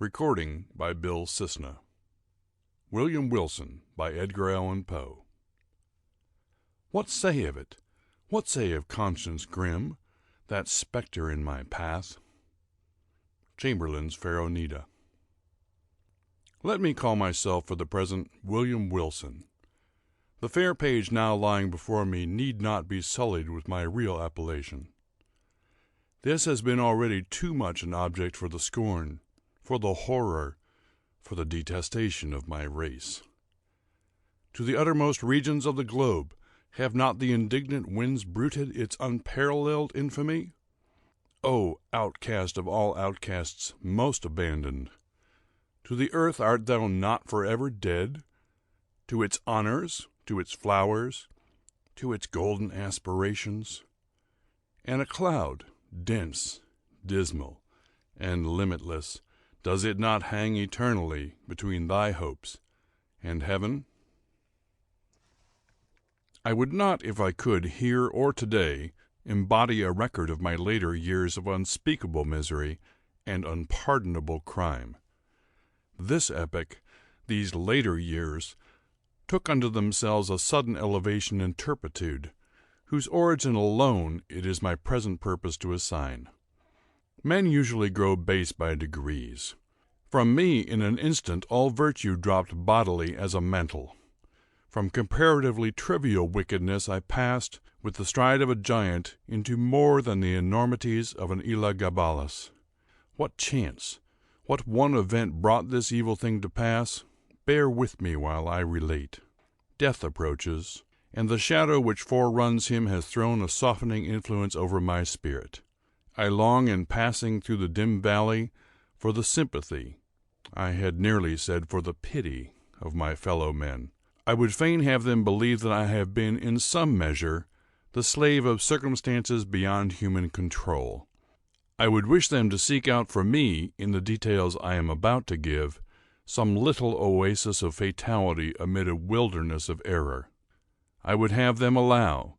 Recording by Bill Cisna. William Wilson by Edgar Allan Poe. What say of it? What say of conscience grim, that spectre in my path? Chamberlain's Pharaohnida. Let me call myself for the present William Wilson. The fair page now lying before me need not be sullied with my real appellation. This has been already too much an object for the scorn, for the horror, for the detestation of my race. To the uttermost regions of the globe have not the indignant winds bruited its unparalleled infamy? O outcast of all outcasts, most abandoned! To the earth art thou not forever dead? To its honors, to its flowers, to its golden aspirations? And a cloud, dense, dismal, and limitless, does it not hang eternally between thy hopes and heaven? I would not, if I could, here or today, embody a record of my later years of unspeakable misery and unpardonable crime. This epoch, these later years, took unto themselves a sudden elevation in turpitude, whose origin alone it is my present purpose to assign. Men usually grow base by degrees. From me in an instant all virtue dropped bodily as a mantle. From comparatively trivial wickedness I passed, with the stride of a giant, into more than the enormities of an Elagabalus. What chance, what one event brought this evil thing to pass? Bear with me while I relate. Death approaches, and the shadow which foreruns him has thrown a softening influence over my spirit. I long, in passing through the dim valley, for the sympathy, I had nearly said for the pity, of my fellow men. I would fain have them believe that I have been, in some measure, the slave of circumstances beyond human control. I would wish them to seek out for me, in the details I am about to give, some little oasis of fatality amid a wilderness of error. I would have them allow,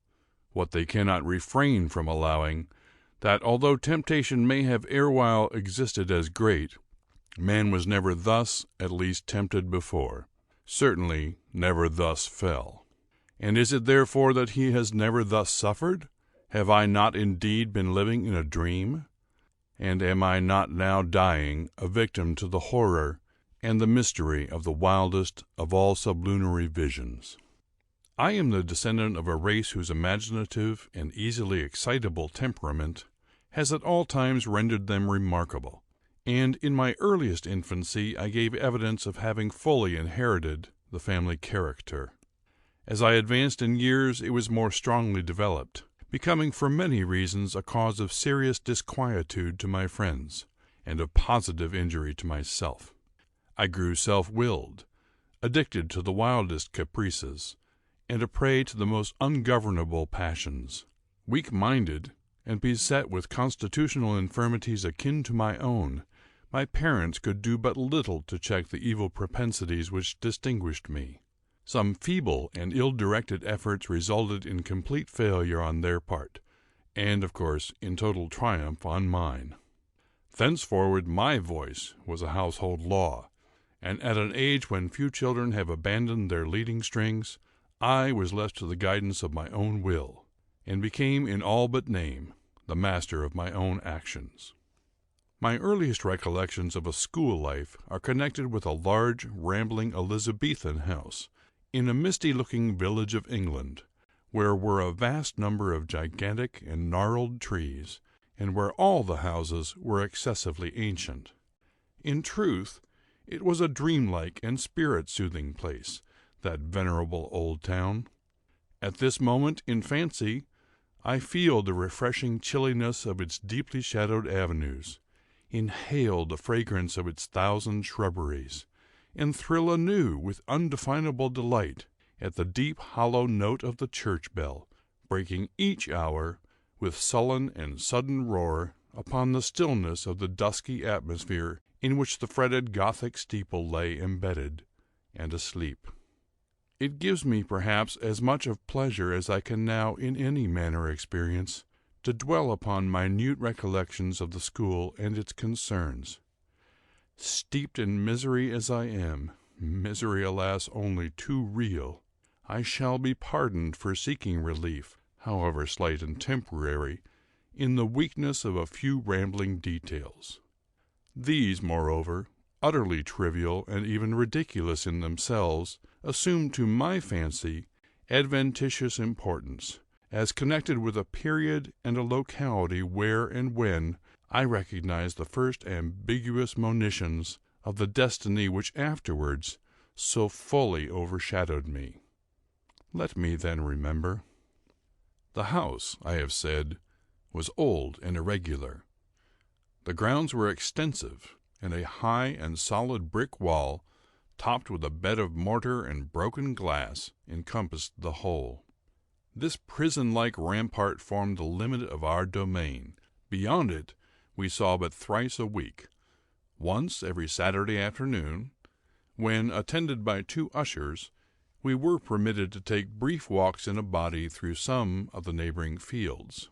what they cannot refrain from allowing, that although temptation may have erewhile existed as great, man was never thus, at least, tempted before, certainly never thus fell. And is it therefore that he has never thus suffered? Have I not indeed been living in a dream? And am I not now dying, a victim to the horror and the mystery of the wildest of all sublunary visions? I am the descendant of a race whose imaginative and easily excitable temperament has at all times rendered them remarkable, and in my earliest infancy I gave evidence of having fully inherited the family character. As I advanced in years it was more strongly developed, becoming for many reasons a cause of serious disquietude to my friends, and of positive injury to myself. I grew self-willed, addicted to the wildest caprices, and a prey to the most ungovernable passions. Weak-minded, and beset with constitutional infirmities akin to my own, my parents could do but little to check the evil propensities which distinguished me. Some feeble and ill-directed efforts resulted in complete failure on their part, and, of course, in total triumph on mine. Thenceforward my voice was a household law, and at an age when few children have abandoned their leading strings, I was left to the guidance of my own will, and became in all but name the master of my own actions. My earliest recollections of a school life are connected with a large, rambling Elizabethan house in a misty-looking village of England, where were a vast number of gigantic and gnarled trees, and where all the houses were excessively ancient. In truth, it was a dreamlike and spirit-soothing place, that venerable old town. At this moment, in fancy, I feel the refreshing chilliness of its deeply shadowed avenues, inhale the fragrance of its thousand shrubberies, and thrill anew with undefinable delight at the deep hollow note of the church bell, breaking each hour with sullen and sudden roar upon the stillness of the dusky atmosphere in which the fretted Gothic steeple lay embedded and asleep. It gives me perhaps as much of pleasure as I can now in any manner experience to dwell upon minute recollections of the school and its concerns. Steeped in misery as I am, misery, alas, only too real, I shall be pardoned for seeking relief, however slight and temporary, in the weakness of a few rambling details. These, moreover, utterly trivial and even ridiculous in themselves, assume to my fancy adventitious importance, as connected with a period and a locality where and when I recognize the first ambiguous monitions of the destiny which afterwards so fully overshadowed me. Let me then remember. The house, I have said, was old and irregular. The grounds were extensive, and a high and solid brick wall, topped with a bed of mortar and broken glass, encompassed the whole. This prison-like rampart formed the limit of our domain. Beyond it we saw but thrice a week, once every Saturday afternoon, when, attended by 2 ushers, we were permitted to take brief walks in a body through some of the neighboring fields,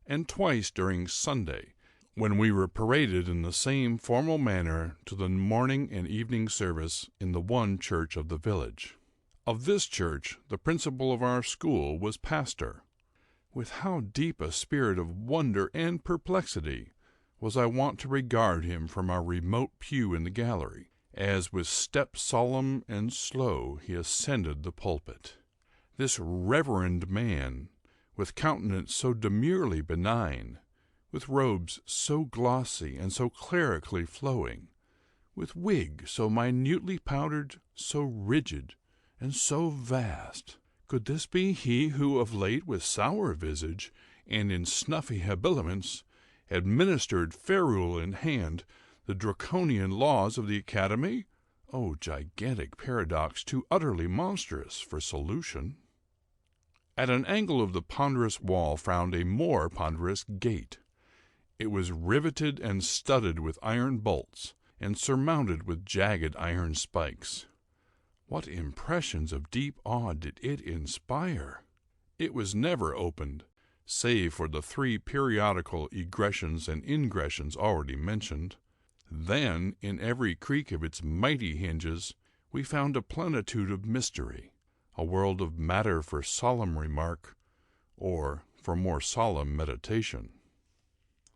and twice during Sunday, when we were paraded in the same formal manner to the morning and evening service in the one church of the village. Of this church the principal of our school was pastor. With how deep a spirit of wonder and perplexity was I wont to regard him from our remote pew in the gallery, as with step solemn and slow he ascended the pulpit. This reverend man, with countenance so demurely benign, with robes so glossy and so clerically flowing, with wig so minutely powdered, so rigid, and so vast, could this be he who of late with sour visage and in snuffy habiliments administered, ferule in hand, the draconian laws of the academy? O gigantic paradox, too utterly monstrous for solution! At an angle of the ponderous wall frowned a more ponderous gate. It was riveted and studded with iron bolts, and surmounted with jagged iron spikes. What impressions of deep awe did it inspire! It was never opened, save for the 3 periodical egressions and ingressions already mentioned. Then, in every creak of its mighty hinges, we found a plenitude of mystery, a world of matter for solemn remark, or for more solemn meditation.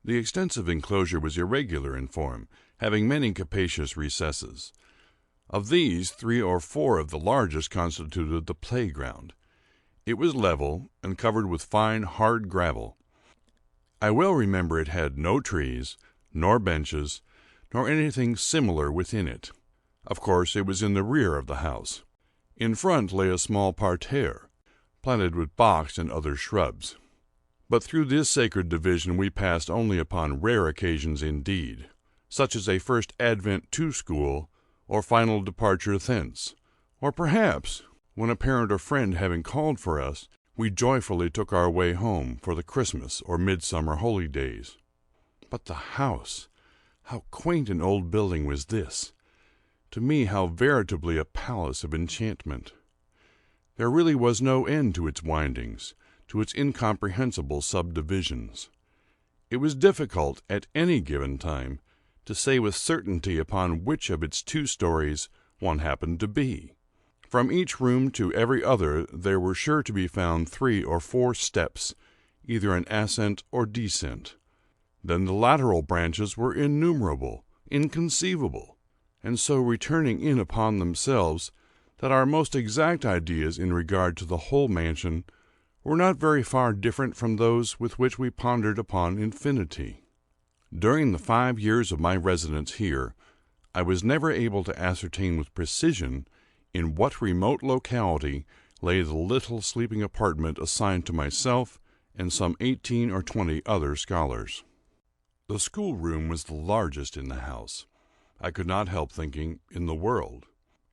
The extensive enclosure was irregular in form, having many capacious recesses. Of these, 3 or 4 of the largest constituted the playground. It was level, and covered with fine, hard gravel. I well remember it had no trees, nor benches, nor anything similar within it. Of course, it was in the rear of the house. In front lay a small parterre, planted with box and other shrubs. But through this sacred division we passed only upon rare occasions indeed, such as a first advent to school, or final departure thence, or perhaps, when a parent or friend having called for us, we joyfully took our way home for the Christmas or midsummer holy days. But the house! How quaint an old building was this! To me, how veritably a palace of enchantment! There really was no end to its windings, to its incomprehensible subdivisions. It was difficult, at any given time, to say with certainty upon which of its 2 stories one happened to be. From each room to every other there were sure to be found 3 or 4 steps, either an ascent or descent. Then the lateral branches were innumerable, inconceivable, and so returning in upon themselves, that our most exact ideas in regard to the whole mansion were not very far different from those with which we pondered upon infinity. During the 5 years of my residence here, I was never able to ascertain with precision in what remote locality lay the little sleeping apartment assigned to myself and some 18 or 20 other scholars. The schoolroom was the largest in the house. I could not help thinking, in the world.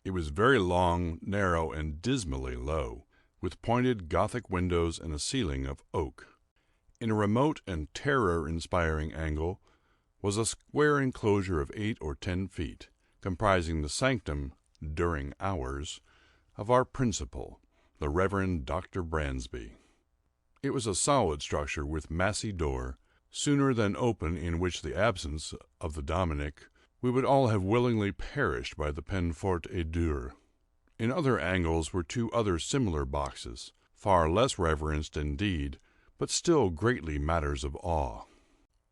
It was very long, narrow, and dismally low, with pointed Gothic windows and a ceiling of oak. In a remote and terror-inspiring angle was a square enclosure of 8 or 10 feet, comprising the sanctum, during hours, of our principal, the Reverend Dr. Bransby. It was a solid structure with massy door, sooner than open, in which the absence of the Dominic we would all have willingly perished by the peine forte et dure. In other angles were two other similar boxes, far less reverenced indeed, but still greatly matters of awe.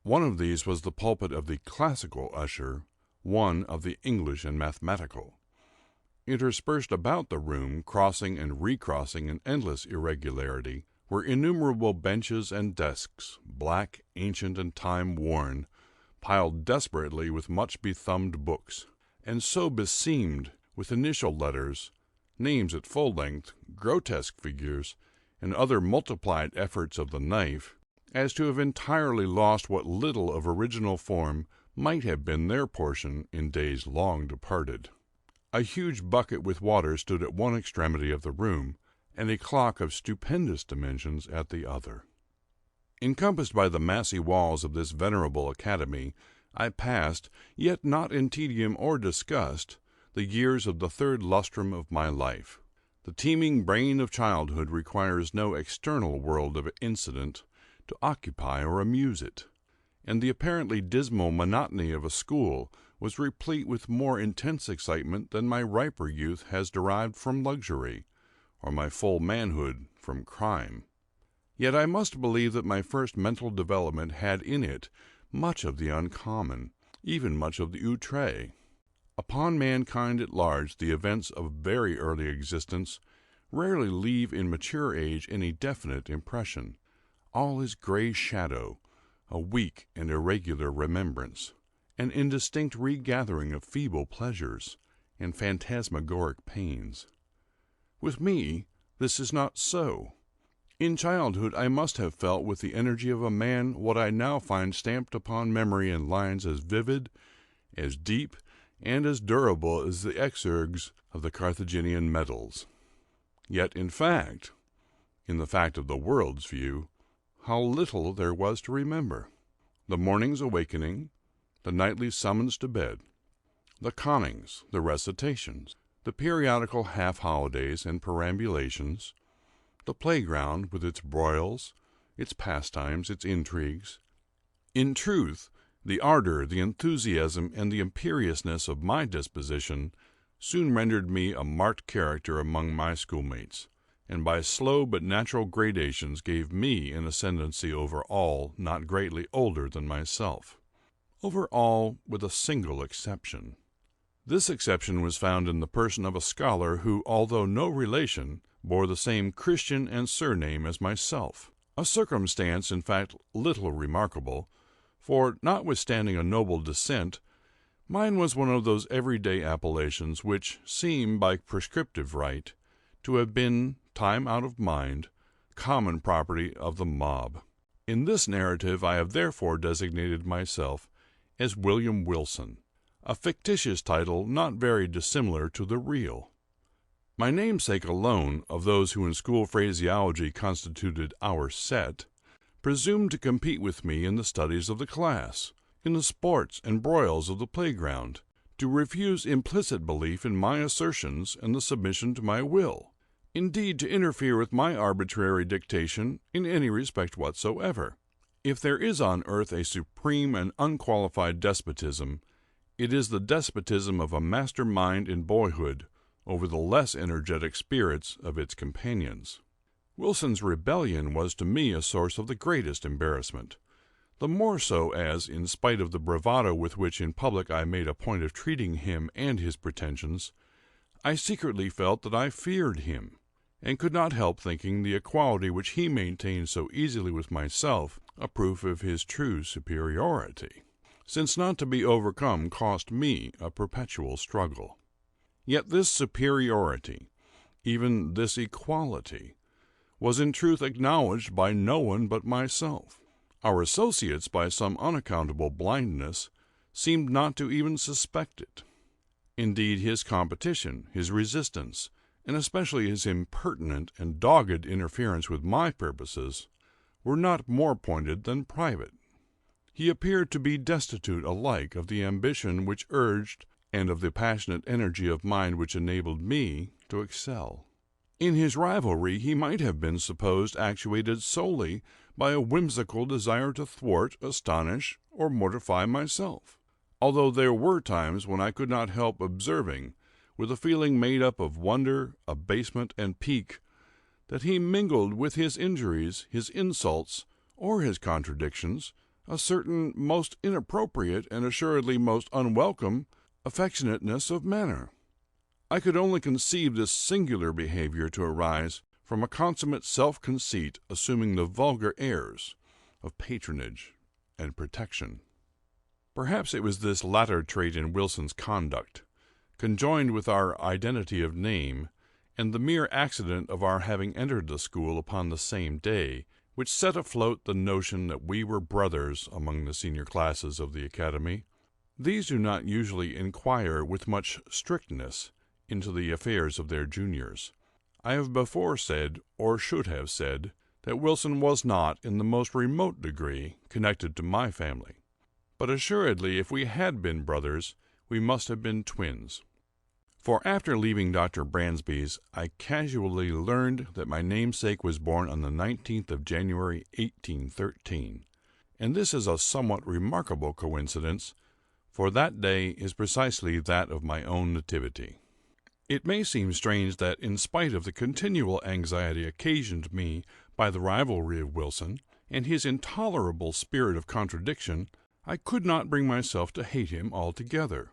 One of these was the pulpit of the classical usher, one of the English and mathematical. Interspersed about the room, crossing and recrossing in endless irregularity, were innumerable benches and desks, black, ancient, and time-worn, piled desperately with much bethumbed books, and so beseamed with initial letters, names at full length, grotesque figures, and other multiplied efforts of the knife, as to have entirely lost what little of original form might have been their portion in days long departed. A huge bucket with water stood at one extremity of the room, and a clock of stupendous dimensions at the other. Encompassed by the massy walls of this venerable academy, I passed, yet not in tedium or disgust, the years of the third lustrum of my life. The teeming brain of childhood requires no external world of incident to occupy or amuse it, and the apparently dismal monotony of a school was replete with more intense excitement than my riper youth has derived from luxury, or my full manhood from crime. Yet I must believe that my first mental development had in it much of the uncommon, even much of the outré. Upon mankind at large the events of very early existence rarely leave in mature age any definite impression. All is gray shadow, a weak and irregular remembrance, an indistinct regathering of feeble pleasures, and phantasmagoric pains. With me this is not so. In childhood I must have felt with the energy of a man what I now find stamped upon memory in lines as vivid, as deep, and as durable as the exergues of the Carthaginian medals. Yet, in the fact of the world's view, how little there was to remember. The morning's awakening, the nightly summons to bed, the connings, the recitations, the periodical half-holidays and perambulations, the playground with its broils, its pastimes, its intrigues. In truth, the ardor, the enthusiasm, and the imperiousness of my disposition soon rendered me a marked character among my schoolmates, and by slow but natural gradations gave me an ascendancy over all not greatly older than myself. Over all with a single exception. This exception was found in the person of a scholar who, although no relation, bore the same Christian and surname as myself, a circumstance, in fact, little remarkable, for, notwithstanding a noble descent, mine was one of those everyday appellations which seem, by prescriptive right, to have been, time out of mind, common property of the mob. In this narrative I have therefore designated myself as William Wilson, a fictitious title not very dissimilar to the real. My namesake alone, of those who in school phraseology constituted our set, presumed to compete with me in the studies of the class, in the sports and broils of the playground, to refuse implicit belief in my assertions and the submission to my will, indeed to interfere with my arbitrary dictation in any respect whatsoever. If there is on earth a supreme and unqualified despotism, it is the despotism of a master mind in boyhood over the less energetic spirits of its companions. Wilson's rebellion was to me a source of the greatest embarrassment, the more so as, in spite of the bravado with which in public I made a point of treating him and his pretensions, I secretly felt that I feared him, and could not help thinking the equality which he maintained so easily with myself a proof of his true superiority, since not to be overcome cost me a perpetual struggle. Yet this superiority, even this equality, was in truth acknowledged by no one but myself. Our associates, by some unaccountable blindness, seemed not to even suspect it. Indeed, his competition, his resistance, and especially his impertinent and dogged interference with my purposes, were not more pointed than private. He appeared to be destitute alike of the ambition which urged and of the passionate energy of mind which enabled me to excel. In his rivalry he might have been supposed actuated solely by a whimsical desire to thwart, astonish, or mortify myself. although there were times when I could not help observing, with a feeling made up of wonder, abasement, and pique, that he mingled with his injuries, his insults, or his contradictions, a certain most inappropriate and assuredly most unwelcome affectionateness of manner. I could only conceive this singular behavior to arise from a consummate self-conceit assuming the vulgar airs of patronage and protection. Perhaps it was this latter trait in Wilson's conduct, conjoined with our identity of name, and the mere accident of our having entered the school upon the same day, which set afloat the notion that we were brothers among the senior classes of the academy. These do not usually inquire with much strictness into the affairs of their juniors. I have before said, or should have said, that Wilson was not, in the most remote degree, connected to my family. But assuredly, if we had been brothers, we must have been twins. For after leaving Dr. Bransby's, I casually learned that my namesake was born on the 19th of January, 1813. And this is a somewhat remarkable coincidence, for that day is precisely that of my own nativity. It may seem strange that, in spite of the continual anxiety occasioned me by the rivalry of Wilson, and his intolerable spirit of contradiction, I could not bring myself to hate him altogether.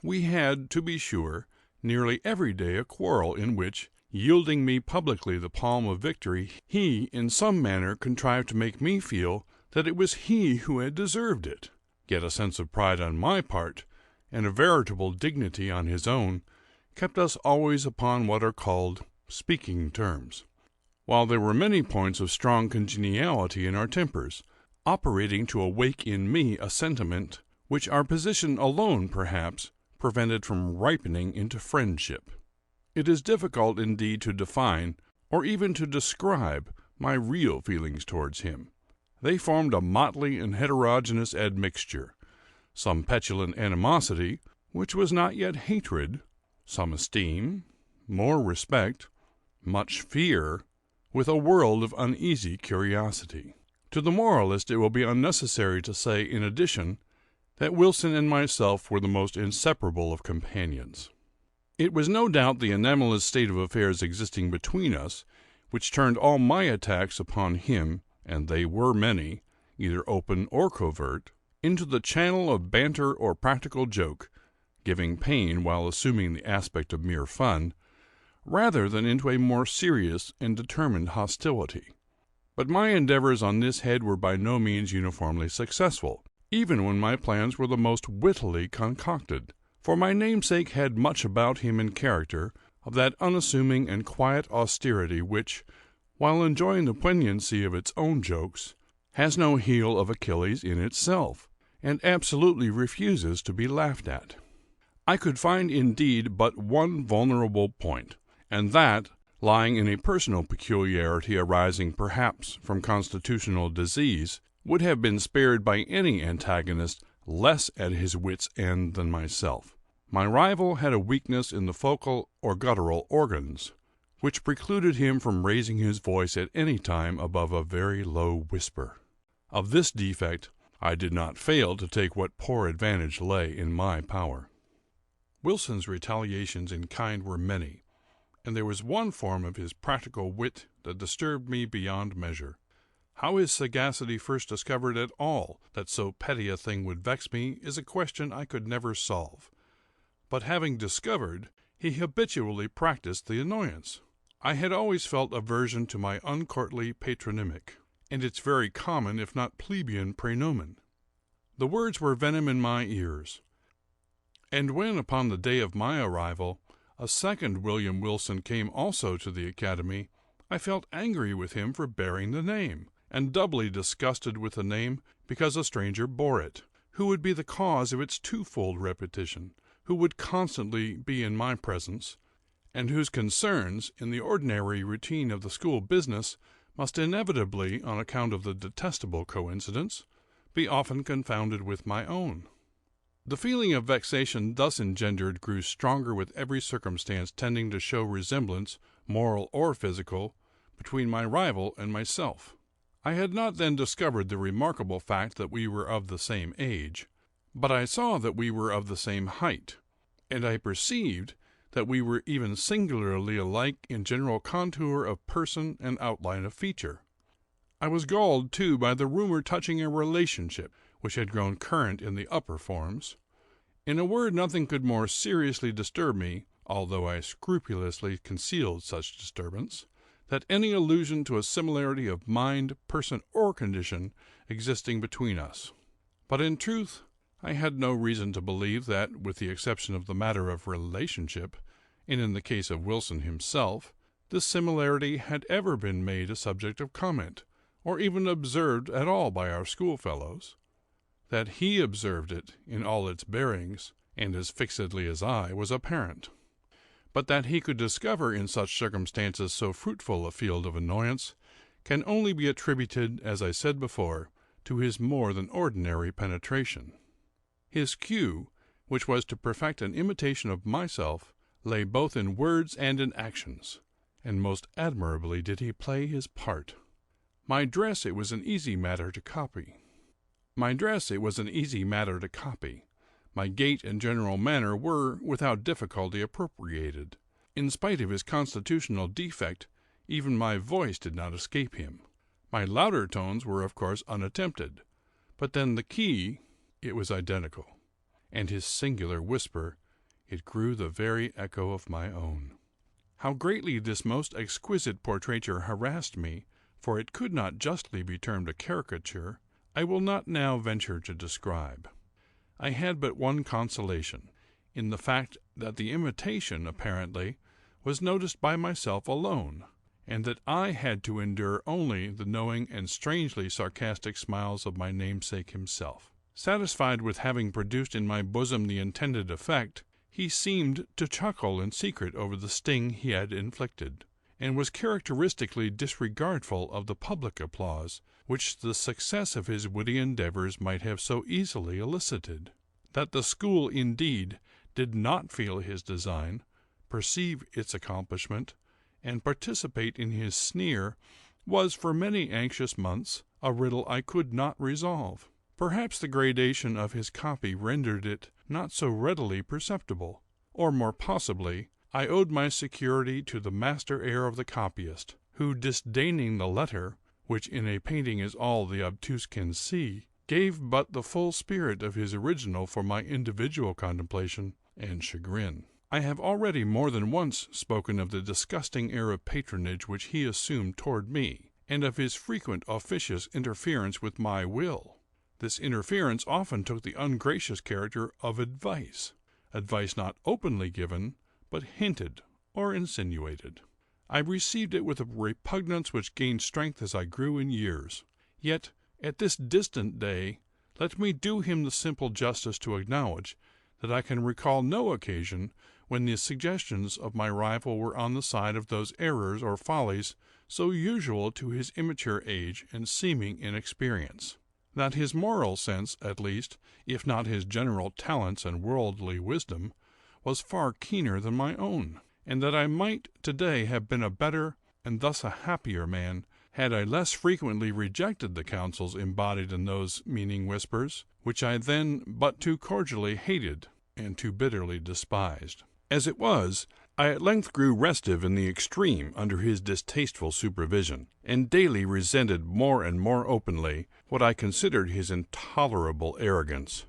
We had, to be sure, nearly every day a quarrel in which, yielding me publicly the palm of victory, he in some manner contrived to make me feel that it was he who had deserved it. Yet a sense of pride on my part, and a veritable dignity on his own, kept us always upon what are called speaking terms, while there were many points of strong congeniality in our tempers, operating to awake in me a sentiment which our position alone, perhaps, prevented from ripening into friendship. It is difficult indeed to define, or even to describe, my real feelings towards him. They formed a motley and heterogeneous admixture, some petulant animosity, which was not yet hatred, some esteem, more respect, much fear, with a world of uneasy curiosity. To the moralist it will be unnecessary to say, in addition, that Wilson and myself were the most inseparable of companions. It was no doubt the anomalous state of affairs existing between us which turned all my attacks upon him, and they were many, either open or covert, into the channel of banter or practical joke, giving pain while assuming the aspect of mere fun, rather than into a more serious and determined hostility. But my endeavors on this head were by no means uniformly successful, even when my plans were the most wittily concocted, for my namesake had much about him in character of that unassuming and quiet austerity which, while enjoying the poignancy of its own jokes, has no heel of Achilles in itself, and absolutely refuses to be laughed at. I could find indeed but one vulnerable point, and that, lying in a personal peculiarity arising perhaps from constitutional disease, would have been spared by any antagonist less at his wit's end than myself. My rival had a weakness in the vocal or guttural organs, which precluded him from raising his voice at any time above a very low whisper. Of this defect I did not fail to take what poor advantage lay in my power. Wilson's retaliations in kind were many, and there was one form of his practical wit that disturbed me beyond measure. How his sagacity first discovered at all that so petty a thing would vex me is a question I could never solve. But having discovered, he habitually practiced the annoyance. I had always felt aversion to my uncourtly patronymic, and its very common, if not plebeian, praenomen. The words were venom in my ears. And when, upon the day of my arrival, a second William Wilson came also to the academy, I felt angry with him for bearing the name, and doubly disgusted with the name because a stranger bore it, who would be the cause of its twofold repetition, who would constantly be in my presence, and whose concerns, in the ordinary routine of the school business, must inevitably, on account of the detestable coincidence, be often confounded with my own. The feeling of vexation thus engendered grew stronger with every circumstance tending to show resemblance, moral or physical, between my rival and myself. I had not then discovered the remarkable fact that we were of the same age, but I saw that we were of the same height, and I perceived that we were even singularly alike in general contour of person and outline of feature. I was galled, too, by the rumor touching a relationship which had grown current in the upper forms. In a word, nothing could more seriously disturb me, although I scrupulously concealed such disturbance, than any allusion to a similarity of mind, person, or condition existing between us. But in truth, I had no reason to believe that, with the exception of the matter of relationship, and in the case of Wilson himself, this similarity had ever been made a subject of comment, or even observed at all by our schoolfellows. That he observed it in all its bearings, and as fixedly as I, was apparent. But that he could discover in such circumstances so fruitful a field of annoyance can only be attributed, as I said before, to his more than ordinary penetration. His cue, which was to perfect an imitation of myself, lay both in words and in actions, and most admirably did he play his part. My dress it was an easy matter to copy. My gait and general manner were, without difficulty, appropriated. In spite of his constitutional defect, even my voice did not escape him. My louder tones were, of course, unattempted, but then the key, it was identical, and his singular whisper, it grew the very echo of my own. How greatly this most exquisite portraiture harassed me, for it could not justly be termed a caricature, I will not now venture to describe. I had but one consolation, in the fact that the imitation, apparently, was noticed by myself alone, and that I had to endure only the knowing and strangely sarcastic smiles of my namesake himself. Satisfied with having produced in my bosom the intended effect, he seemed to chuckle in secret over the sting he had inflicted, and was characteristically disregardful of the public applause which the success of his witty endeavors might have so easily elicited. That the school, indeed, did not feel his design, perceive its accomplishment, and participate in his sneer, was, for many anxious months, a riddle I could not resolve. Perhaps the gradation of his copy rendered it not so readily perceptible, or, more possibly, I owed my security to the master air of the copyist, who, disdaining the letter, which in a painting is all the obtuse can see, gave but the full spirit of his original for my individual contemplation and chagrin. I have already more than once spoken of the disgusting air of patronage which he assumed toward me, and of his frequent officious interference with my will. This interference often took the ungracious character of advice not openly given, but hinted or insinuated. I received it with a repugnance which gained strength as I grew in years. Yet, at this distant day, let me do him the simple justice to acknowledge that I can recall no occasion when the suggestions of my rival were on the side of those errors or follies so usual to his immature age and seeming inexperience. That his moral sense, at least, if not his general talents and worldly wisdom, was far keener than my own, and that I might today have been a better and thus a happier man had I less frequently rejected the counsels embodied in those meaning whispers, which I then but too cordially hated and too bitterly despised. As it was, I at length grew restive in the extreme under his distasteful supervision, and daily resented more and more openly what I considered his intolerable arrogance.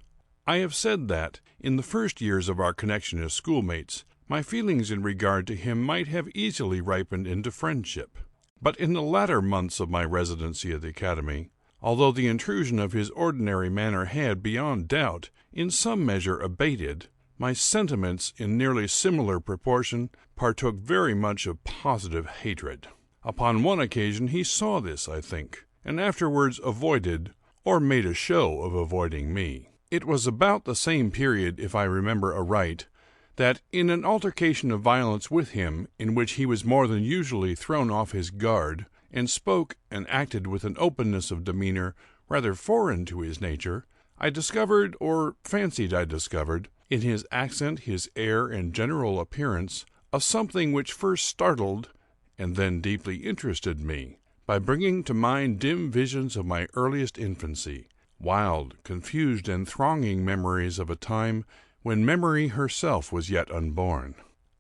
I have said that, in the first years of our connection as schoolmates, my feelings in regard to him might have easily ripened into friendship. But in the latter months of my residency at the academy, although the intrusion of his ordinary manner had, beyond doubt, in some measure abated, my sentiments, in nearly similar proportion, partook very much of positive hatred. Upon one occasion he saw this, I think, and afterwards avoided, or made a show of avoiding me. It was about the same period, if I remember aright, that, in an altercation of violence with him, in which he was more than usually thrown off his guard, and spoke and acted with an openness of demeanor rather foreign to his nature, I discovered, or fancied I discovered, in his accent, his air, and general appearance, a something which first startled and then deeply interested me, by bringing to mind dim visions of my earliest infancy, wild, confused, and thronging memories of a time when memory herself was yet unborn.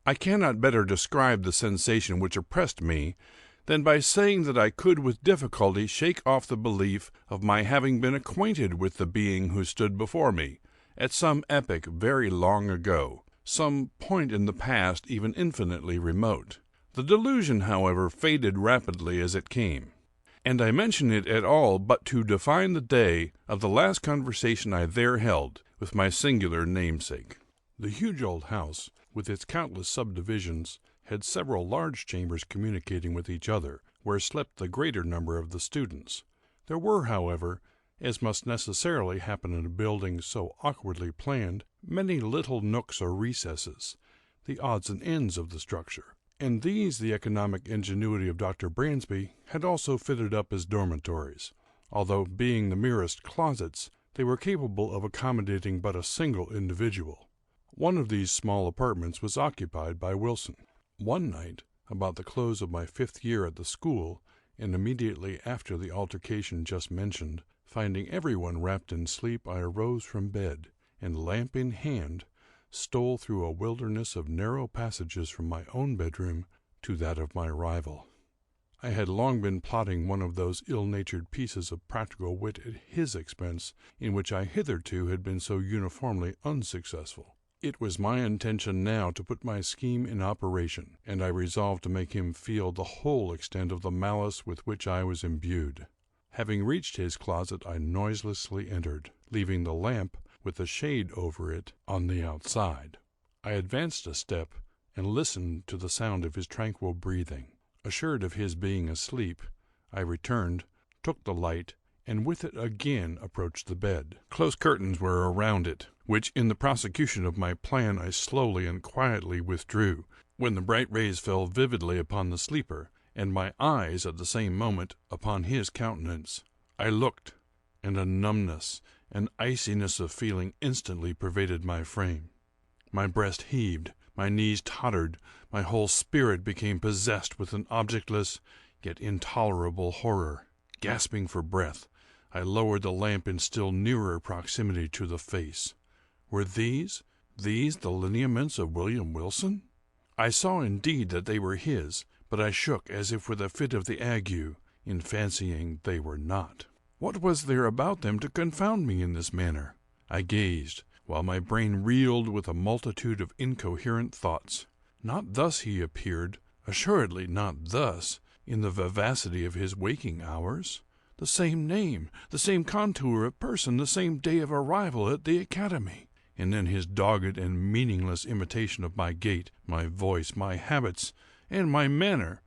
I cannot better describe the sensation which oppressed me than by saying that I could with difficulty shake off the belief of my having been acquainted with the being who stood before me, at some epoch very long ago, some point in the past even infinitely remote. The delusion, however, faded rapidly as it came, and I mention it at all but to define the day of the last conversation I there held with my singular namesake. The huge old house, with its countless subdivisions, had several large chambers communicating with each other, where slept the greater number of the students. There were, however, as must necessarily happen in a building so awkwardly planned, many little nooks or recesses, the odds and ends of the structure, and these the economic ingenuity of Dr. Bransby had also fitted up as dormitories, although, being the merest closets, they were capable of accommodating but a single individual. One of these small apartments was occupied by Wilson. One night, about the close of my 5th year at the school, and immediately after the altercation just mentioned, finding everyone wrapped in sleep, I arose from bed, and, lamp in hand, stole through a wilderness of narrow passages from my own bedroom to that of my rival. I had long been plotting one of those ill-natured pieces of practical wit at his expense, in which I hitherto had been so uniformly unsuccessful. It was my intention now to put my scheme in operation, and I resolved to make him feel the whole extent of the malice with which I was imbued. Having reached his closet, I noiselessly entered, leaving the lamp, with the shade over it, on the outside. I advanced a step, and listened to the sound of his tranquil breathing. Assured of his being asleep, I returned, took the light, and with it again approached the bed. Close curtains were around it, which in the prosecution of my plan I slowly and quietly withdrew, when the bright rays fell vividly upon the sleeper, and my eyes at the same moment upon his countenance. I looked, and a numbness, an iciness of feeling instantly pervaded my frame. My breast heaved, my knees tottered, my whole spirit became possessed with an objectless, yet intolerable horror. Gasping for breath, I lowered the lamp in still nearer proximity to the face. Were these the lineaments of William Wilson? I saw indeed that they were his, but I shook as if with a fit of the ague, in fancying they were not. What was there about them to confound me in this manner? I gazed, while my brain reeled with a multitude of incoherent thoughts. Not thus he appeared, assuredly not thus, in the vivacity of his waking hours. The same name, the same contour of person, the same day of arrival at the academy. And then his dogged and meaningless imitation of my gait, my voice, my habits, and my manner.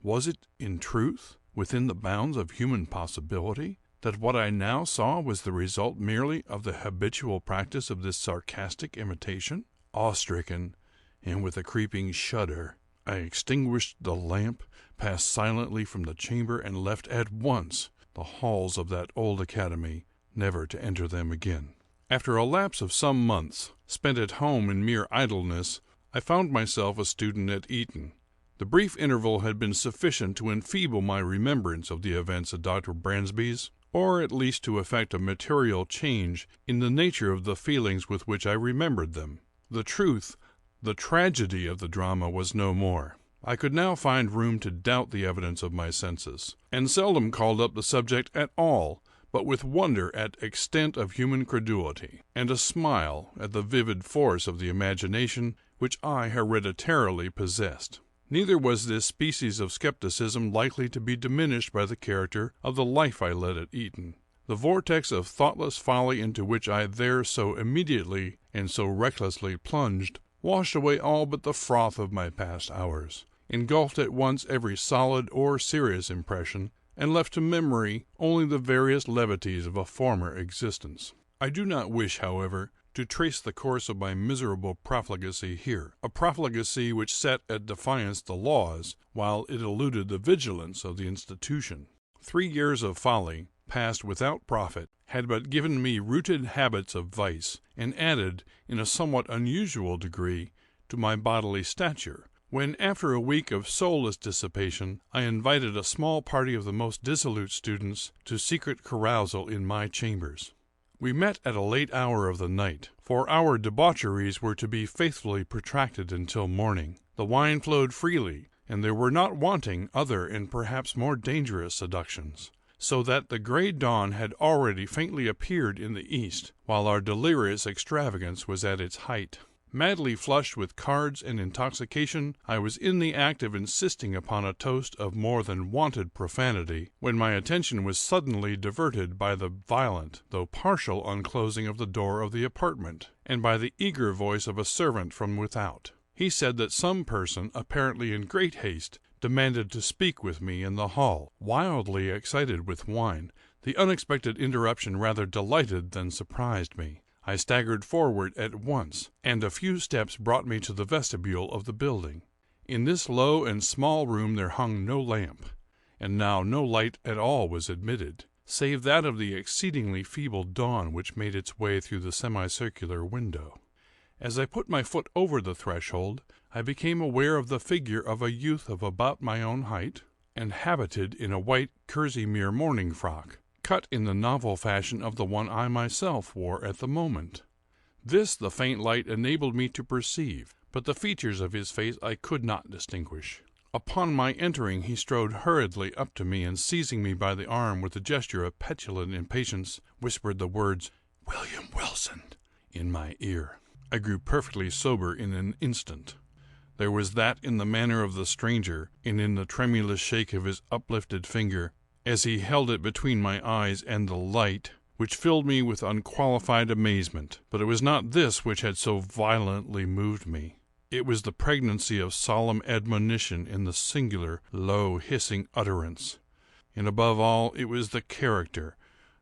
Was it, in truth, within the bounds of human possibility, that what I now saw was the result merely of the habitual practice of this sarcastic imitation? Awe-stricken, and with a creeping shudder, I extinguished the lamp, passed silently from the chamber, and left at once the halls of that old academy, never to enter them again. After a lapse of some months, spent at home in mere idleness, I found myself a student at Eton. The brief interval had been sufficient to enfeeble my remembrance of the events at Dr. Bransby's, or at least to effect a material change in the nature of the feelings with which I remembered them. The truth, the tragedy of the drama was no more. I could now find room to doubt the evidence of my senses, and seldom called up the subject at all, but with wonder at extent of human credulity, and a smile at the vivid force of the imagination which I hereditarily possessed. Neither was this species of skepticism likely to be diminished by the character of the life I led at Eton. The vortex of thoughtless folly into which I there so immediately and so recklessly plunged washed away all but the froth of my past hours, engulfed at once every solid or serious impression, and left to memory only the various levities of a former existence. I do not wish, however, to trace the course of my miserable profligacy here, a profligacy which set at defiance the laws, while it eluded the vigilance of the institution. 3 years of folly, passed without profit, had but given me rooted habits of vice, and added, in a somewhat unusual degree, to my bodily stature, when, after a week of soulless dissipation, I invited a small party of the most dissolute students to secret carousal in my chambers. We met at a late hour of the night, for our debaucheries were to be faithfully protracted until morning. The wine flowed freely, and there were not wanting other and perhaps more dangerous seductions, so that the gray dawn had already faintly appeared in the east, while our delirious extravagance was at its height. Madly flushed with cards and intoxication, I was in the act of insisting upon a toast of more than wonted profanity, when my attention was suddenly diverted by the violent, though partial, unclosing of the door of the apartment, and by the eager voice of a servant from without. He said that some person, apparently in great haste, demanded to speak with me in the hall. Wildly excited with wine, the unexpected interruption rather delighted than surprised me. I staggered forward at once, and a few steps brought me to the vestibule of the building. In this low and small room there hung no lamp, and now no light at all was admitted, save that of the exceedingly feeble dawn which made its way through the semicircular window. As I put my foot over the threshold, I became aware of the figure of a youth of about my own height, and habited in a white kerseymere morning frock, cut in the novel fashion of the one I myself wore at the moment. This the faint light enabled me to perceive, but the features of his face I could not distinguish. Upon my entering he strode hurriedly up to me, and seizing me by the arm with a gesture of petulant impatience, whispered the words, "William Wilson," in my ear. I grew perfectly sober in an instant. There was that in the manner of the stranger, and in the tremulous shake of his uplifted finger, as he held it between my eyes and the light, which filled me with unqualified amazement. But it was not this which had so violently moved me. It was the pregnancy of solemn admonition in the singular, low, hissing utterance. And above all, it was the character,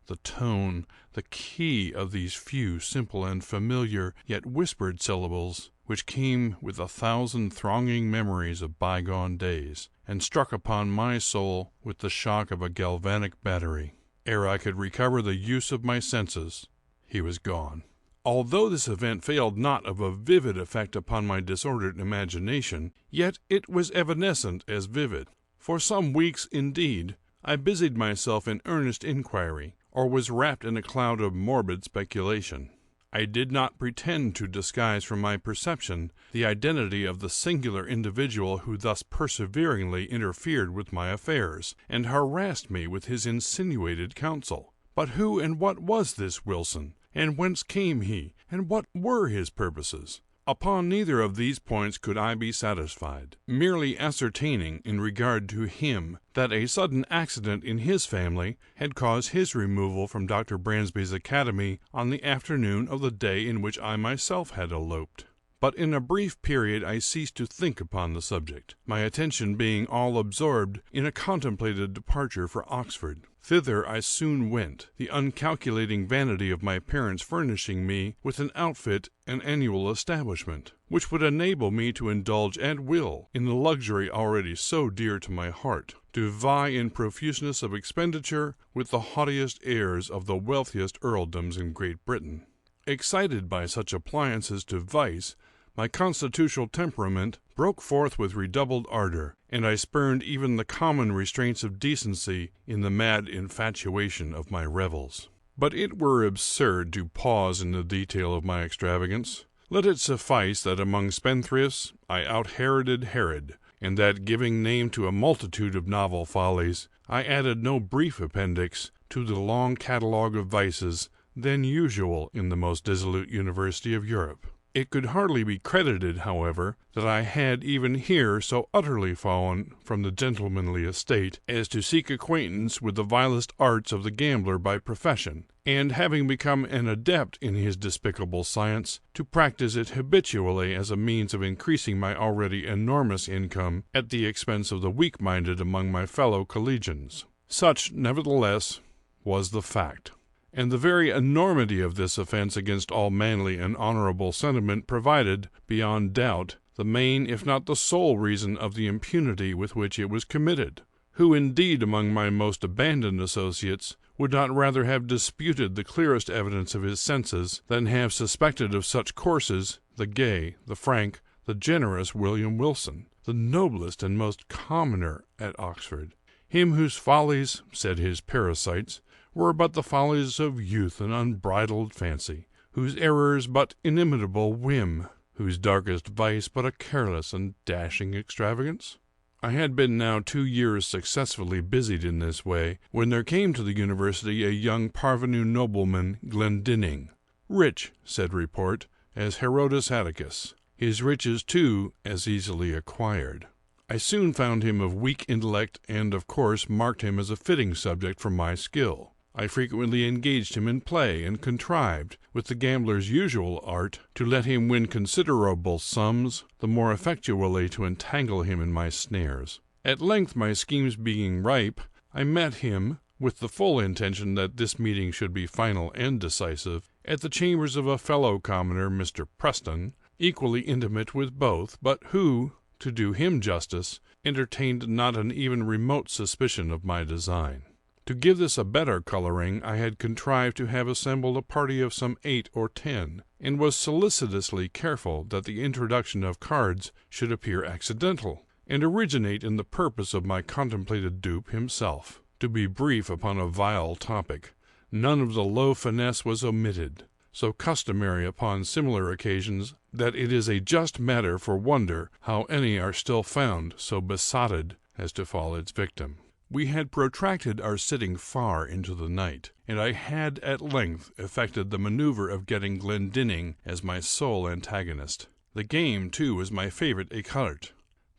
the tone, the key of these few, simple, and familiar, yet whispered syllables, which came with 1,000 thronging memories of bygone days, and struck upon my soul with the shock of a galvanic battery. Ere I could recover the use of my senses, he was gone. Although this event failed not of a vivid effect upon my disordered imagination, yet it was evanescent as vivid. For some weeks, indeed, I busied myself in earnest inquiry, or was wrapped in a cloud of morbid speculation. I did not pretend to disguise from my perception the identity of the singular individual who thus perseveringly interfered with my affairs, and harassed me with his insinuated counsel. But who and what was this Wilson, and whence came he, and what were his purposes? Upon neither of these points could I be satisfied, merely ascertaining, in regard to him, that a sudden accident in his family had caused his removal from Dr. Bransby's academy on the afternoon of the day in which I myself had eloped. But in a brief period I ceased to think upon the subject, my attention being all absorbed in a contemplated departure for Oxford. Thither I soon went, the uncalculating vanity of my parents furnishing me with an outfit and annual establishment, which would enable me to indulge at will in the luxury already so dear to my heart, to vie in profuseness of expenditure with the haughtiest heirs of the wealthiest earldoms in Great Britain. Excited by such appliances to vice, my constitutional temperament broke forth with redoubled ardor, and I spurned even the common restraints of decency in the mad infatuation of my revels. But it were absurd to pause in the detail of my extravagance. Let it suffice that among spendthrifts I out-Heroded Herod, and that, giving name to a multitude of novel follies, I added no brief appendix to the long catalogue of vices then usual in the most dissolute university of Europe. It could hardly be credited, however, that I had even here so utterly fallen from the gentlemanly estate as to seek acquaintance with the vilest arts of the gambler by profession, and, having become an adept in his despicable science, to practice it habitually as a means of increasing my already enormous income at the expense of the weak-minded among my fellow collegians. Such, nevertheless, was the fact. And the very enormity of this offense against all manly and honorable sentiment provided, beyond doubt, the main, if not the sole reason of the impunity with which it was committed. Who, indeed, among my most abandoned associates, would not rather have disputed the clearest evidence of his senses than have suspected of such courses the gay, the frank, the generous William Wilson? the noblest and most commoner at Oxford, him whose follies, said his parasites, were but the follies of youth and unbridled fancy, whose errors but inimitable whim, whose darkest vice but a careless and dashing extravagance? I had been now 2 years successfully busied in this way, when there came to the university a young parvenu nobleman, Glendinning, rich, said report, as Herodes Atticus, his riches, too, as easily acquired. I soon found him of weak intellect, and, of course, marked him as a fitting subject for my skill. I frequently engaged him in play, and contrived, with the gambler's usual art, to let him win considerable sums, the more effectually to entangle him in my snares. At length, my schemes being ripe, I met him, with the full intention that this meeting should be final and decisive, at the chambers of a fellow commoner, Mr. Preston, equally intimate with both, but who, to do him justice, entertained not an even remote suspicion of my design. To give this a better coloring, I had contrived to have assembled a party of some 8 or 10, and was solicitously careful that the introduction of cards should appear accidental, and originate in the purpose of my contemplated dupe himself. To be brief upon a vile topic, none of the low finesse was omitted, so customary upon similar occasions that it is a just matter for wonder how any are still found so besotted as to fall its victim. We had protracted our sitting far into the night, and I had at length effected the maneuver of getting Glendinning as my sole antagonist. The game, too, was my favorite écarte.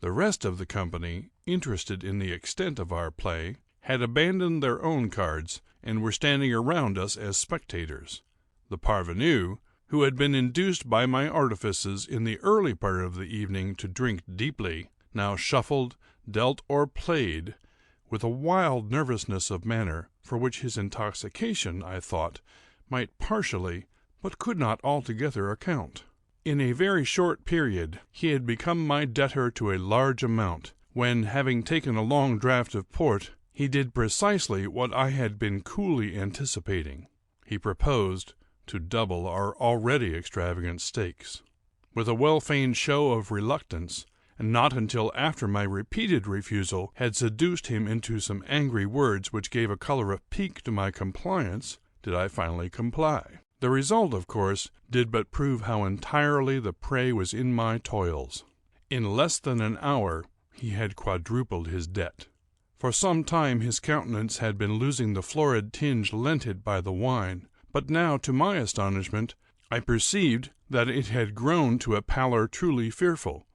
The rest of the company, interested in the extent of our play, had abandoned their own cards, and were standing around us as spectators. The parvenu, who had been induced by my artifices in the early part of the evening to drink deeply, now shuffled, dealt, or played, with a wild nervousness of manner, for which his intoxication, I thought, might partially, but could not altogether account. In a very short period he had become my debtor to a large amount, when, having taken a long draught of port, he did precisely what I had been coolly anticipating. He proposed to double our already extravagant stakes. With a well-feigned show of reluctance, and not until after my repeated refusal had seduced him into some angry words which gave a color of pique to my compliance, did I finally comply. The result, of course, did but prove how entirely the prey was in my toils. In less than an hour he had quadrupled his debt. For some time his countenance had been losing the florid tinge lent it by the wine, but now, to my astonishment, I perceived that it had grown to a pallor truly fearful.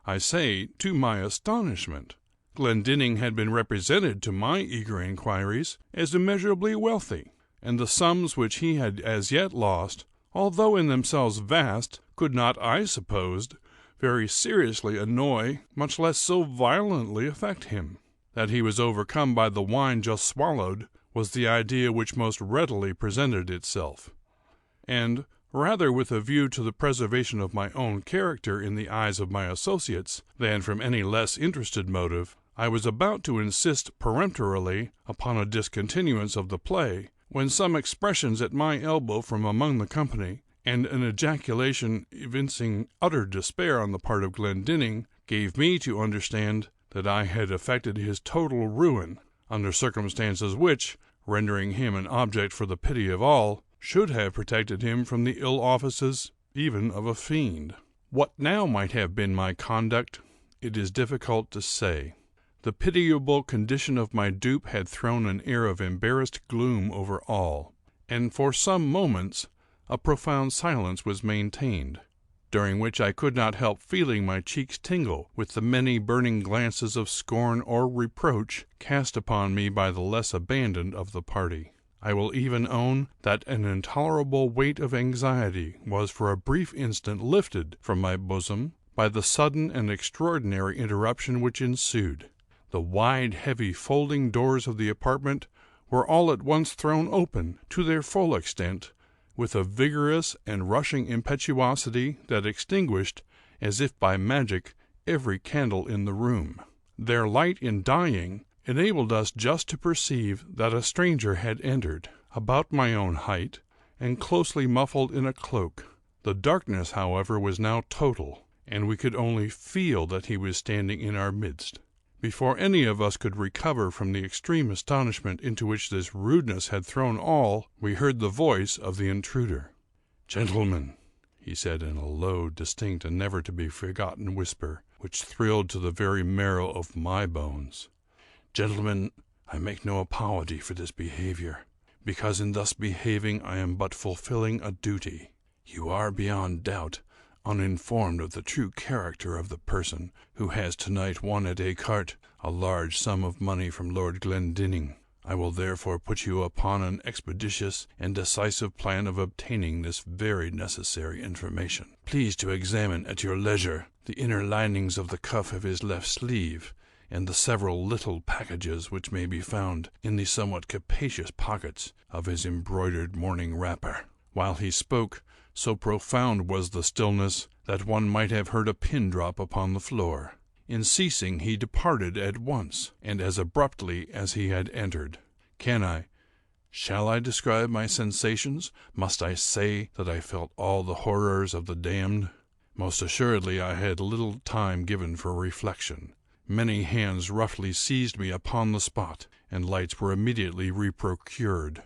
I say, to my astonishment. Glendinning had been represented to my eager inquiries as immeasurably wealthy, and the sums which he had as yet lost, although in themselves vast, could not, I supposed, very seriously annoy, much less so violently affect him. That he was overcome by the wine just swallowed was the idea which most readily presented itself, and, rather with a view to the preservation of my own character in the eyes of my associates than from any less interested motive, I was about to insist peremptorily upon a discontinuance of the play, when some expressions at my elbow from among the company, and an ejaculation evincing utter despair on the part of Glendinning, gave me to understand that I had effected his total ruin, under circumstances which, rendering him an object for the pity of all, should have protected him from the ill offices even of a fiend. What now might have been my conduct, it is difficult to say. The pitiable condition of my dupe had thrown an air of embarrassed gloom over all, and for some moments a profound silence was maintained, during which I could not help feeling my cheeks tingle with the many burning glances of scorn or reproach cast upon me by the less abandoned of the party. I will even own that an intolerable weight of anxiety was for a brief instant lifted from my bosom by the sudden and extraordinary interruption which ensued. The wide, heavy, folding doors of the apartment were all at once thrown open to their full extent, with a vigorous and rushing impetuosity that extinguished, as if by magic, every candle in the room. Their light in dying enabled us just to perceive that a stranger had entered, about my own height, and closely muffled in a cloak. The darkness, however, was now total, and we could only feel that he was standing in our midst. Before any of us could recover from the extreme astonishment into which this rudeness had thrown all, we heard the voice of the intruder. "Gentlemen," he said in a low, distinct, and never-to-be-forgotten whisper, which thrilled to the very marrow of my bones, "gentlemen, I make no apology for this behavior, because in thus behaving I am but fulfilling a duty. You are, beyond doubt, uninformed of the true character of the person who has tonight won at écarté a large sum of money from Lord Glendinning. I will therefore put you upon an expeditious and decisive plan of obtaining this very necessary information. Please to examine at your leisure the inner linings of the cuff of his left sleeve, and the several little packages which may be found in the somewhat capacious pockets of his embroidered morning wrapper." While he spoke, so profound was the stillness that one might have heard a pin drop upon the floor. In ceasing, he departed at once, and as abruptly as he had entered. Shall I describe my sensations? Must I say that I felt all the horrors of the damned? Most assuredly I had little time given for reflection. Many hands roughly seized me upon the spot, and lights were immediately reprocured.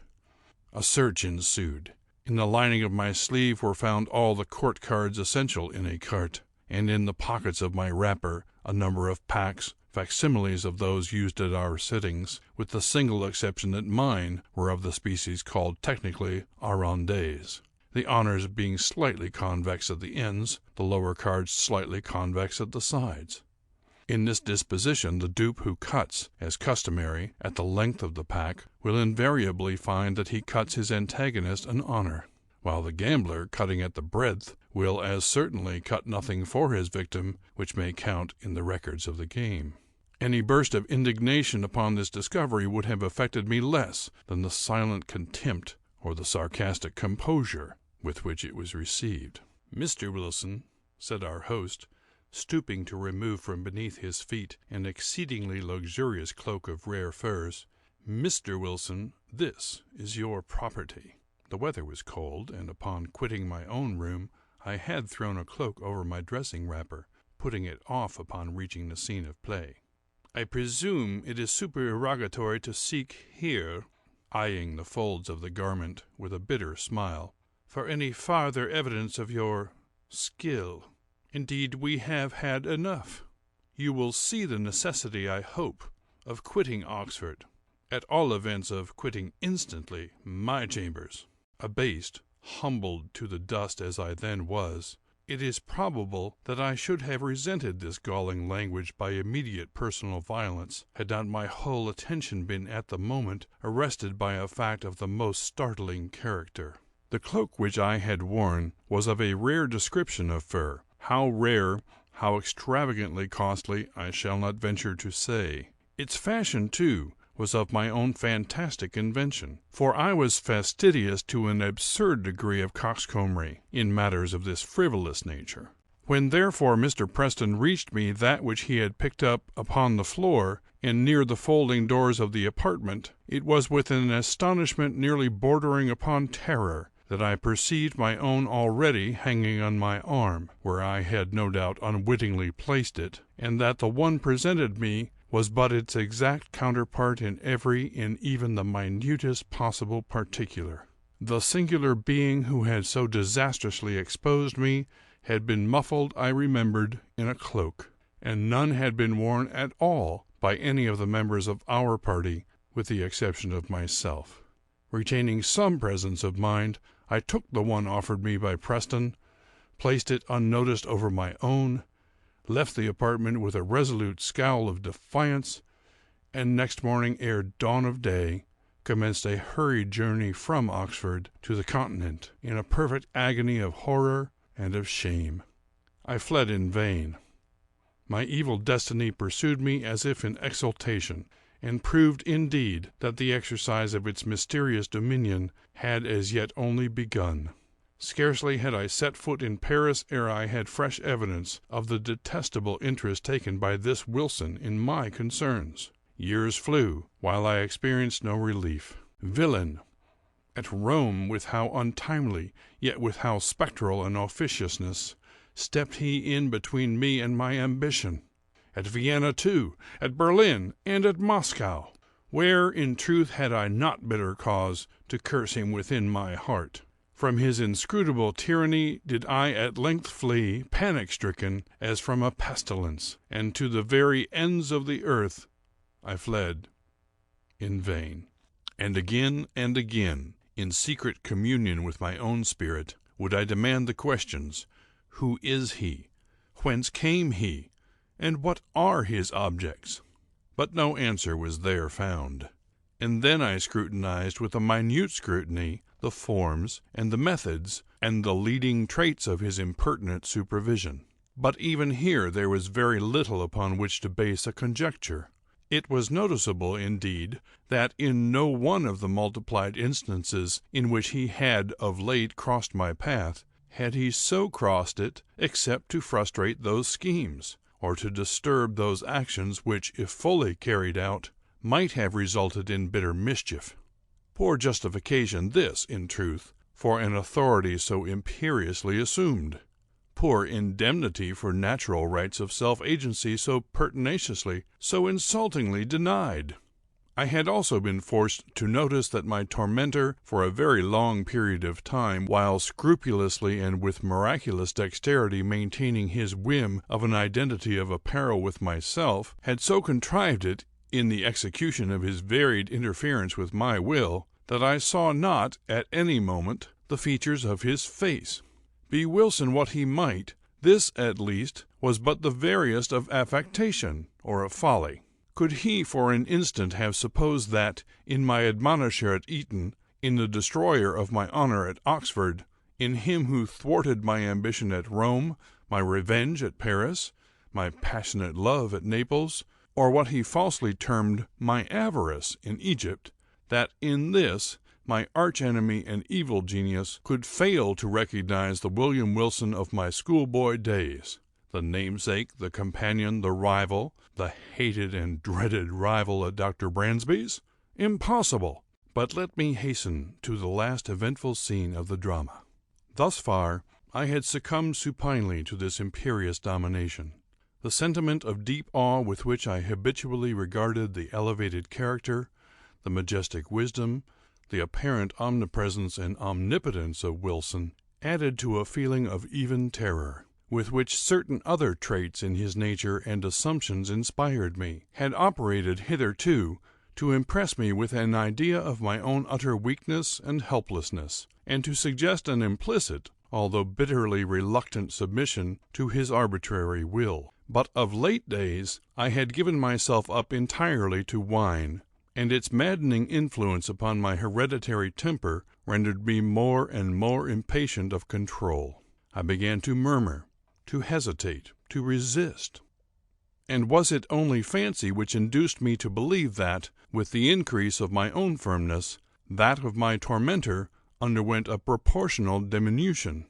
A search ensued. In the lining of my sleeve were found all the court cards essential in écarté, and in the pockets of my wrapper a number of packs, facsimiles of those used at our sittings, with the single exception that mine were of the species called technically arrondes, the honors being slightly convex at the ends, the lower cards slightly convex at the sides. In this disposition, the dupe who cuts, as customary, at the length of the pack, will invariably find that he cuts his antagonist an honor, while the gambler, cutting at the breadth, will as certainly cut nothing for his victim which may count in the records of the game. Any burst of indignation upon this discovery would have affected me less than the silent contempt or the sarcastic composure with which it was received. "Mr. Wilson," said our host, stooping to remove from beneath his feet an exceedingly luxurious cloak of rare furs, "Mr. Wilson, this is your property." The weather was cold, and upon quitting my own room I had thrown a cloak over my dressing wrapper, putting it off upon reaching the scene of play. "I presume it is supererogatory to seek here," eyeing the folds of the garment with a bitter smile, "for any farther evidence of your skill. Indeed, we have had enough. You will see the necessity, I hope, of quitting Oxford, at all events of quitting instantly my chambers." Abased, humbled to the dust as I then was, it is probable that I should have resented this galling language by immediate personal violence, had not my whole attention been at the moment arrested by a fact of the most startling character. The cloak which I had worn was of a rare description of fur. How rare, how extravagantly costly, I shall not venture to say. Its fashion, too, was of my own fantastic invention, for I was fastidious to an absurd degree of coxcombry in matters of this frivolous nature. When therefore Mr. Preston reached me that which he had picked up upon the floor, and near the folding doors of the apartment, it was with an astonishment nearly bordering upon terror that I perceived my own already hanging on my arm, where I had no doubt unwittingly placed it, and that the one presented me was but its exact counterpart in every, in even the minutest possible particular. The singular being who had so disastrously exposed me had been muffled, I remembered, in a cloak, and none had been worn at all by any of the members of our party, with the exception of myself. Retaining some presence of mind, I took the one offered me by Preston, placed it unnoticed over my own, left the apartment with a resolute scowl of defiance, and next morning, ere dawn of day, commenced a hurried journey from Oxford to the Continent, in a perfect agony of horror and of shame. I fled in vain. My evil destiny pursued me as if in exultation, and proved, indeed, that the exercise of its mysterious dominion had as yet only begun. Scarcely had I set foot in Paris ere I had fresh evidence of the detestable interest taken by this Wilson in my concerns. Years flew, while I experienced no relief. Villain! At Rome, with how untimely, yet with how spectral an officiousness, stepped he in between me and my ambition. At Vienna, too, at Berlin, and at Moscow, where, in truth, had I not bitter cause to curse him within my heart. From his inscrutable tyranny did I at length flee, panic-stricken, as from a pestilence, and to the very ends of the earth I fled in vain. And again, in secret communion with my own spirit, would I demand the questions, who is he? Whence came he? And what are his objects? But no answer was there found. And then I scrutinized with a minute scrutiny the forms and the methods and the leading traits of his impertinent supervision. But even here there was very little upon which to base a conjecture. It was noticeable, indeed, that in no one of the multiplied instances in which he had of late crossed my path had he so crossed it except to frustrate those schemes, or to disturb those actions which, if fully carried out, might have resulted in bitter mischief. Poor justification this, in truth, for an authority so imperiously assumed. Poor indemnity for natural rights of self-agency so pertinaciously, so insultingly denied. I had also been forced to notice that my tormentor, for a very long period of time, while scrupulously and with miraculous dexterity maintaining his whim of an identity of apparel with myself, had so contrived it, in the execution of his varied interference with my will, that I saw not, at any moment, the features of his face. Be Wilson what he might, this, at least, was but the veriest of affectation, or of folly. Could he for an instant have supposed that, in my admonisher at Eton, in the destroyer of my honor at Oxford, in him who thwarted my ambition at Rome, my revenge at Paris, my passionate love at Naples, or what he falsely termed my avarice in Egypt, that in this, my arch-enemy and evil genius, could fail to recognize the William Wilson of my schoolboy days, the namesake, the companion, the rival, the hated and dreaded rival at Dr. Bransby's? Impossible! But let me hasten to the last eventful scene of the drama. Thus far, I had succumbed supinely to this imperious domination. The sentiment of deep awe with which I habitually regarded the elevated character, the majestic wisdom, the apparent omnipresence and omnipotence of Wilson, added to a feeling of even terror, with which certain other traits in his nature and assumptions inspired me, had operated hitherto to impress me with an idea of my own utter weakness and helplessness, and to suggest an implicit, although bitterly reluctant submission to his arbitrary will. But of late days I had given myself up entirely to wine, and its maddening influence upon my hereditary temper rendered me more and more impatient of control. I began to murmur, to hesitate, to resist. And was it only fancy which induced me to believe that, with the increase of my own firmness, that of my tormentor underwent a proportional diminution?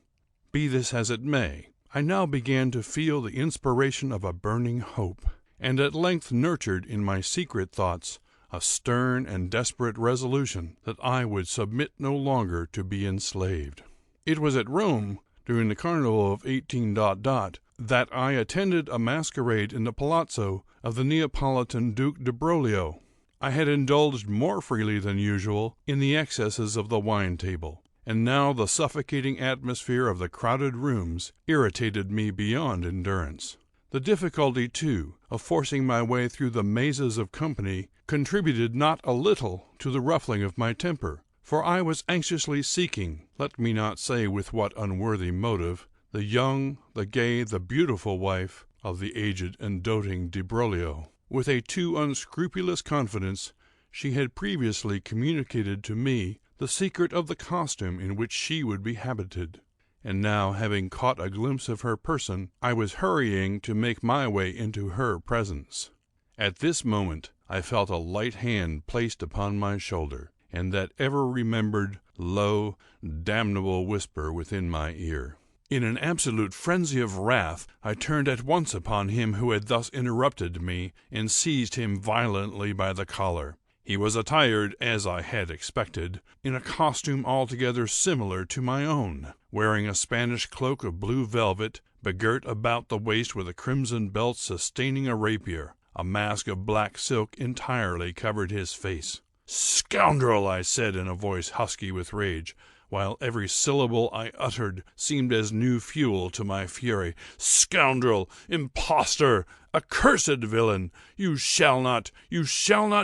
Be this as it may, I now began to feel the inspiration of a burning hope, and at length nurtured in my secret thoughts a stern and desperate resolution that I would submit no longer to be enslaved. It was at Rome, during the carnival of 18 that I attended a masquerade in the palazzo of the Neapolitan Duke de Broglio. I had indulged more freely than usual in the excesses of the wine table, and now the suffocating atmosphere of the crowded rooms irritated me beyond endurance. The difficulty, too, of forcing my way through the mazes of company contributed not a little to the ruffling of my temper, for I was anxiously seeking, let me not say with what unworthy motive, the young, the gay, the beautiful wife of the aged and doting de Broglio. With a too unscrupulous confidence, she had previously communicated to me the secret of the costume in which she would be habited, and now, having caught a glimpse of her person, I was hurrying to make my way into her presence. At this moment I felt a light hand placed upon my shoulder, and that ever-remembered, low, damnable whisper within my ear. In an absolute frenzy of wrath, I turned at once upon him who had thus interrupted me, and seized him violently by the collar. He was attired, as I had expected, in a costume altogether similar to my own, wearing a Spanish cloak of blue velvet, begirt about the waist with a crimson belt sustaining a rapier. A mask of black silk entirely covered his face. "Scoundrel!" I said in a voice husky with rage, while every syllable I uttered seemed as new fuel to my fury. "Scoundrel! Impostor! Accursed villain! You shall not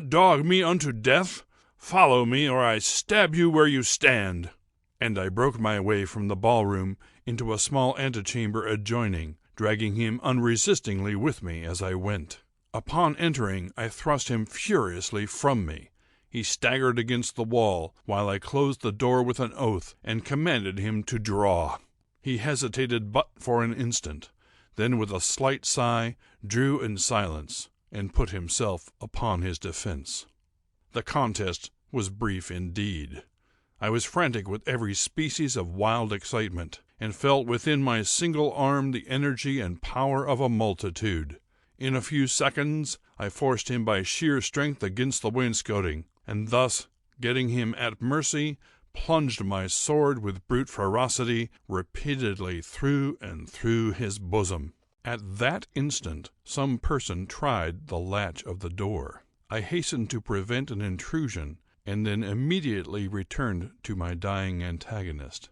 dog me unto death! Follow me, or I stab you where you stand!" And I broke my way from the ballroom into a small antechamber adjoining, dragging him unresistingly with me as I went. Upon entering, I thrust him furiously from me. He staggered against the wall, while I closed the door with an oath, and commanded him to draw. He hesitated but for an instant, then with a slight sigh drew in silence, and put himself upon his defense. The contest was brief indeed. I was frantic with every species of wild excitement, and felt within my single arm the energy and power of a multitude. In a few seconds I forced him by sheer strength against the wainscoting, and thus, getting him at mercy, plunged my sword with brute ferocity repeatedly through and through his bosom. At that instant some person tried the latch of the door. I hastened to prevent an intrusion, and then immediately returned to my dying antagonist.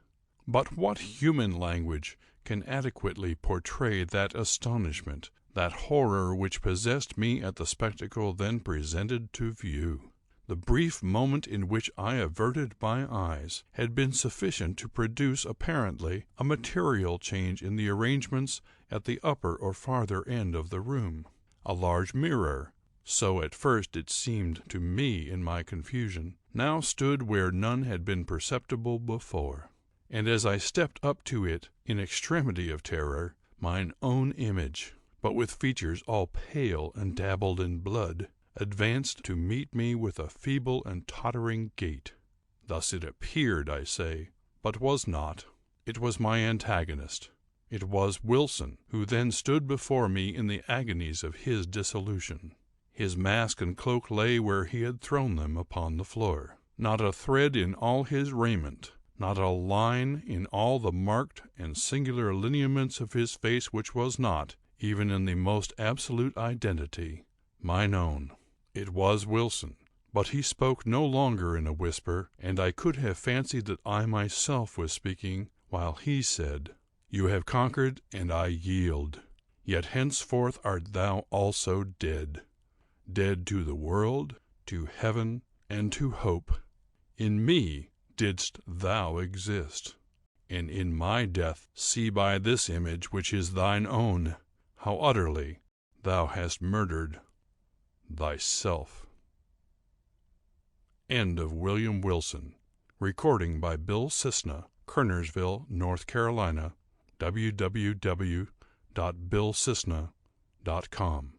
But what human language can adequately portray that astonishment, that horror which possessed me at the spectacle then presented to view? The brief moment in which I averted my eyes had been sufficient to produce apparently a material change in the arrangements at the upper or farther end of the room. A large mirror, so at first it seemed to me in my confusion, now stood where none had been perceptible before. And as I stepped up to it in extremity of terror, mine own image, but with features all pale and dabbled in blood, advanced to meet me with a feeble and tottering gait. Thus it appeared, I say, but was not. It was my antagonist. It was Wilson, who then stood before me in the agonies of his dissolution. His mask and cloak lay where he had thrown them upon the floor. Not a thread in all his raiment, not a line in all the marked and singular lineaments of his face which was not, even in the most absolute identity, mine own. It was Wilson, but he spoke no longer in a whisper, and I could have fancied that I myself was speaking, while he said, "You have conquered, and I yield. Yet henceforth art thou also dead. Dead to the world, to heaven, and to hope. In me didst thou exist, and in my death see by this image which is thine own, how utterly thou hast murdered thyself." End of William Wilson. Recording by Bill Cisna, Kernersville, North Carolina. www.billcisna.com